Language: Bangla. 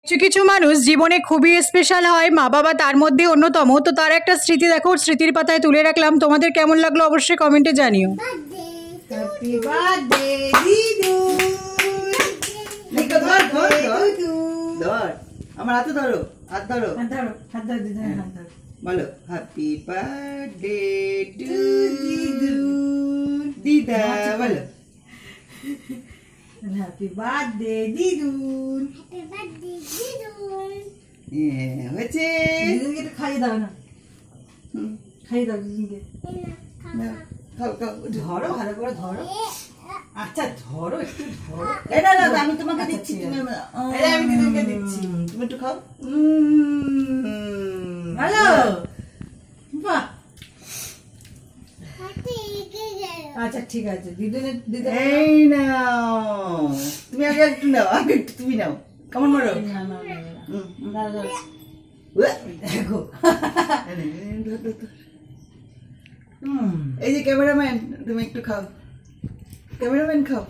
কিছু কিছু মানুষ জীবনে খুবই স্পেশাল হয়, মা বাবা তার মধ্যে অন্যতম। তো তার একটা স্মৃতি দেখো, স্মৃতির পাতায় তুলে রাখলাম। তোমাদের কেমন লাগলো অবশ্যই কমেন্টে জানিও। হ্যাপি বার্থডে দিদু। ধর আমার হাতে ধরো, হাত ধরো, হাত ধরো দিদু, হাত ধরো। বলো হ্যাপি বার্থডে টু দিদু। দিদা বলো হ্যাপি বার্থডে দিদু। হ্যাপি বার্থডে দিদু। হয়েছে। দিদুকে একটু খাইয়ে দাও না, খাইয়ে দাও দিদুকে। খাও খাও, ধরো ভালো করে ধরো। আচ্ছা ধরো, একটু ধরো। এটা না, আমি তোমাকে দিচ্ছি, আমি দিদুকে দিচ্ছি, তুমি একটু খাও। ভালো, বাহ। আচ্ছা ঠিক আছে, দিদুনে দিদু এই নাও, তুমি আগে একটু নাও, আগে একটু তুমি নাও। কেমন মারো? দেখো এই যে ক্যামেরাম্যান, তুমি একটু খাও, ক্যামেরাম্যান খাও।